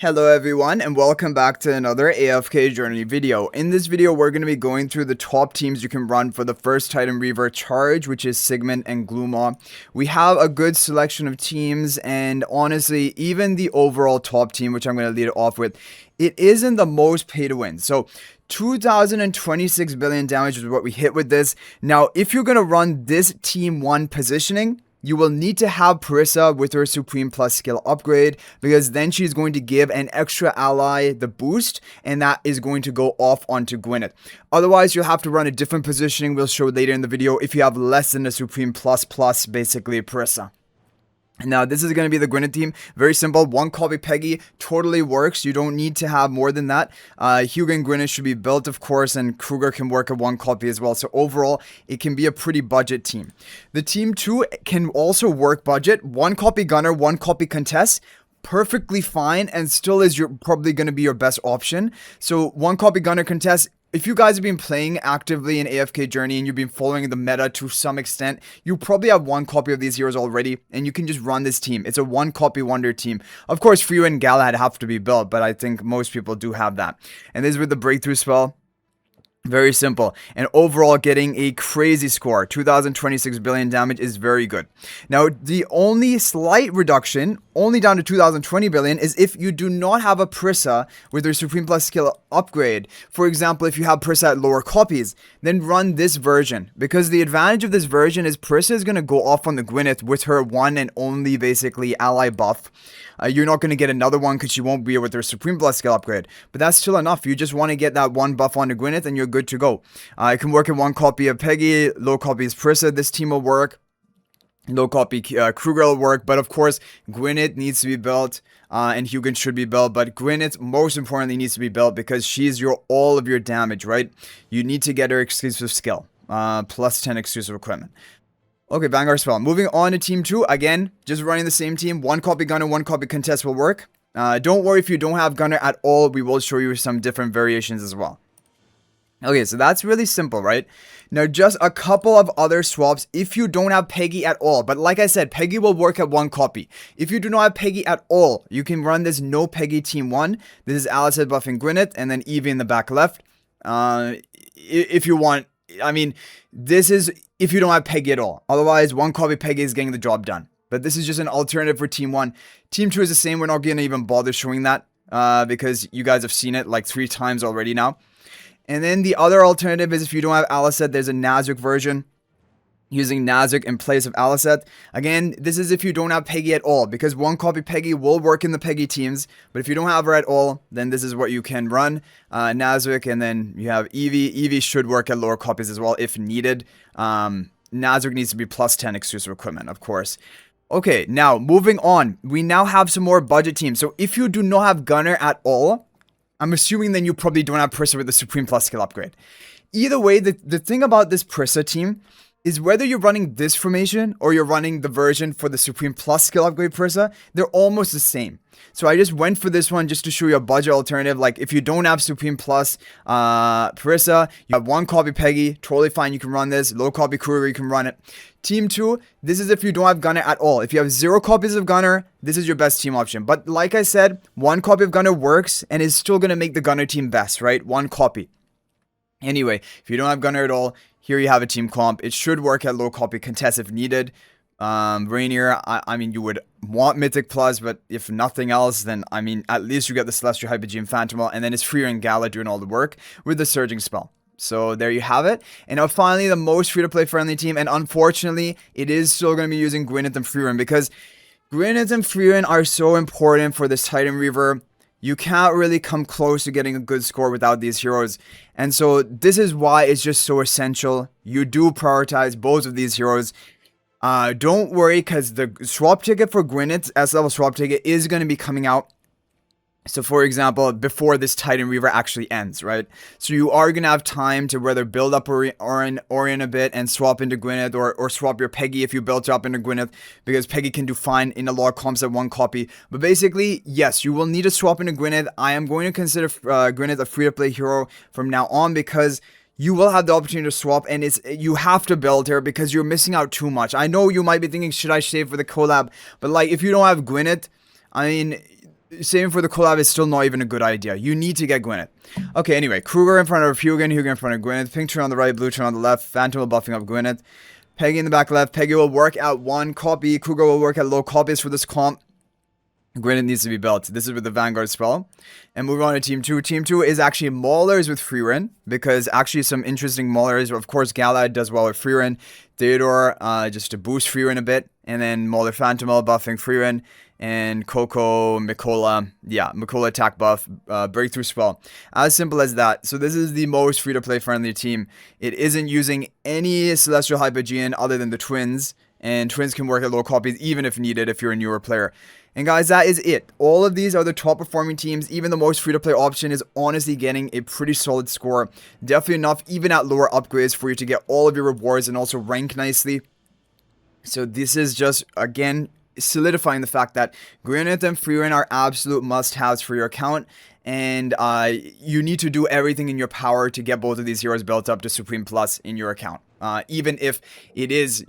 Hello everyone and welcome back to another AFK journey video. In this video we're going to be going through the top teams you can run for the first Titan Reaver charge, which is Sigmund and Gloommaw. We have a good selection of teams, and honestly even the overall top team, which I'm going to lead it off with, it isn't the most pay to win. So 2026 billion damage is what we hit with this. Now if you're going to run this team 1 positioning, you will need to have Parisa with her Supreme Plus skill upgrade, because then she's going to give an extra ally the boost, and that is going to go off onto Gwyneth. Otherwise, you'll have to run a different positioning we'll show later in the video if you have less than a Supreme Plus plus, basically Parisa. Now, this is going to be the Gwyneth team. Very simple. 1 copy Peggy totally works. You don't need to have more than that. Hugo and Gwyneth should be built, of course, and Kruger can work at 1 copy as well. So overall, it can be a pretty budget team. The team 2 can also work budget. 1 copy Gunnar, 1 copy Contess. Perfectly fine, and still is probably going to be your best option. So 1 copy Gunnar, Contest. If you guys have been playing actively in AFK Journey and you've been following the meta to some extent, you probably have 1 copy of these heroes already, and you can just run this team. It's a 1 copy wonder team. Of course, Frieren and Galahad have to be built, but I think most people do have that. And this is with the breakthrough spell. Very simple, and overall getting a crazy score. 2026 billion damage is very good. Now, the only slight reduction, only down to 2020 billion, is if you do not have a Parisa with her Supreme Plus skill upgrade. For example, if you have Parisa at lower copies, then run this version, because the advantage of this version is Parisa is going to go off on the Gwyneth with her one and only basically ally buff. You're not going to get another one because she won't be with her Supreme Plus skill upgrade, but that's still enough. You just want to get that 1 buff onto Gwyneth and you're good to go. It can work in 1 copy of Peggy, low copy is Parisa. This team will work. Low copy Kruger will work, but of course Gwyneth needs to be built, and Hugin should be built, but Gwyneth most importantly needs to be built because she's all of your damage, right? You need to get her exclusive skill, plus 10 exclusive equipment. Okay, Vanguard spell. Moving on to team 2, again, just running the same team. 1 copy Gunnar, 1 copy Contest will work. Don't worry if you don't have Gunnar at all, we will show you some different variations as well. Okay, so that's really simple, right? Now, just a couple of other swaps if you don't have Peggy at all. But like I said, Peggy will work at 1 copy. If you do not have Peggy at all, you can run this No-Peggy team 1. This is Alicent buffing Gwyneth, and then Evie in the back left. If you want, I mean, this is if you don't have Peggy at all. Otherwise, 1 copy Peggy is getting the job done. But this is just an alternative for team 1. Team 2 is the same. We're not going to even bother showing that because you guys have seen it like 3 times already now. And then the other alternative is if you don't have Alicent, there's a Nazuk version using Nazuk in place of Alicent. Again, this is if you don't have Peggy at all, because 1 copy Peggy will work in the Peggy teams, but if you don't have her at all, then this is what you can run. Nazuk, and then you have Evie. Evie should work at lower copies as well if needed. Nazuk needs to be plus 10 exclusive equipment, of course. Okay, now moving on. We now have some more budget teams. So if you do not have Gunnar at all, I'm assuming then you probably don't have Parisa with the Supreme Plus skill upgrade. Either way, the thing about this Parisa team is whether you're running this formation or you're running the version for the Supreme Plus skill upgrade Parisa, they're almost the same. So I just went for this one just to show you a budget alternative. Like if you don't have Supreme Plus Parisa, you have 1 copy Peggy, totally fine, you can run this. Low copy Kruger, you can run it. Team 2, this is if you don't have Gunnar at all. If you have 0 copies of Gunnar, this is your best team option. But like I said, 1 copy of Gunnar works and is still going to make the Gunnar team best, right? 1 copy. Anyway, if you don't have Gunnar at all, here you have a team comp. It should work at low copy Contest if needed. Rainier, I mean, you would want Mythic Plus, but if nothing else, then, I mean, at least you get the Celestial Hypogeum Phantomal, and then it's Frieren and Gala doing all the work with the Surging spell. So there you have it. And now finally, the most free-to-play friendly team, and unfortunately, it is still going to be using Gwyneth and Frieren, because Gwyneth and Frieren are so important for this Titan Reaver. You can't really come close to getting a good score without these heroes. And so this is why it's just so essential. You do prioritize both of these heroes. Don't worry, because the swap ticket for Gwyneth's S-level swap ticket is going to be coming out. So for example, before this Titan Reaver actually ends, right? So you are going to have time to whether build up Orion a bit and swap into Gwyneth, or swap your Peggy if you built up into Gwyneth, because Peggy can do fine in a lot of comps at 1 copy. But basically, yes, you will need to swap into Gwyneth. I am going to consider Gwyneth a free-to-play hero from now on, because you will have the opportunity to swap, and you have to build her because you're missing out too much. I know you might be thinking, should I save for the collab? But like, if you don't have Gwyneth, I mean, saving for the collab is still not even a good idea. You need to get Gwyneth. Okay, anyway, Kruger in front of Hugo in front of Gwyneth, pink turn on the right, blue turn on the left, Phantom will buffing up Gwyneth, Peggy in the back left, Peggy will work at 1 copy, Kruger will work at low copies for this comp. Gwyneth needs to be built. This is with the Vanguard spell. And moving on to Team 2. Team 2 is actually Maulers with Frieren, because actually some interesting Maulers. Of course, Galad does well with Frieren. Theodore, just to boost Frieren a bit. And then Mauler Phantomal buffing Frieren. And Coco, Mikola, yeah, Mikola attack buff, breakthrough spell. As simple as that. So this is the most free-to-play friendly team. It isn't using any Celestial Hypogean other than the Twins. And Twins can work at low copies even if needed if you're a newer player. And guys, that is it. All of these are the top performing teams. Even the most free-to-play option is honestly getting a pretty solid score. Definitely enough, even at lower upgrades, for you to get all of your rewards and also rank nicely. So this is just, again, solidifying the fact that Gwyneth and Frieren are absolute must-haves for your account. And you need to do everything in your power to get both of these heroes built up to Supreme Plus in your account. Even if it is,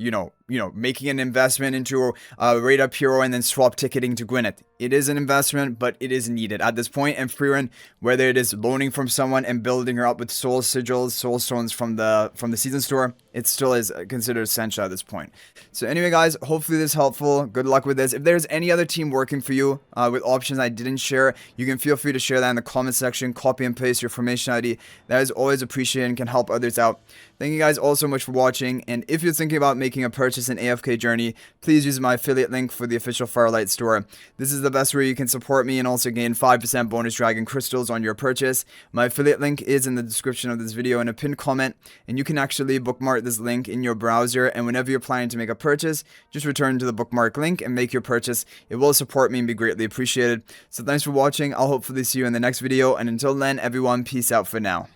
making an investment into a rate up hero and then swap ticketing to Gwyneth. It is an investment, but it is needed at this point. And Frieren, whether it is loaning from someone and building her up with soul sigils, soul stones from the season store, it still is considered essential at this point. So anyway, guys, hopefully this is helpful. Good luck with this. If there's any other team working for you with options I didn't share, you can feel free to share that in the comment section. Copy and paste your formation ID. That is always appreciated and can help others out. Thank you guys all so much for watching. And if you're thinking about making a purchase in AFK Journey, please use my affiliate link for the official Firelight store. This is the best way you can support me and also gain 5% bonus dragon crystals on your purchase. My affiliate link is in the description of this video in a pinned comment, and you can actually bookmark this link in your browser, and whenever you're planning to make a purchase, just return to the bookmark link and make your purchase. It will support me and be greatly appreciated. So thanks for watching. I'll hopefully see you in the next video, and until then, everyone, peace out for now.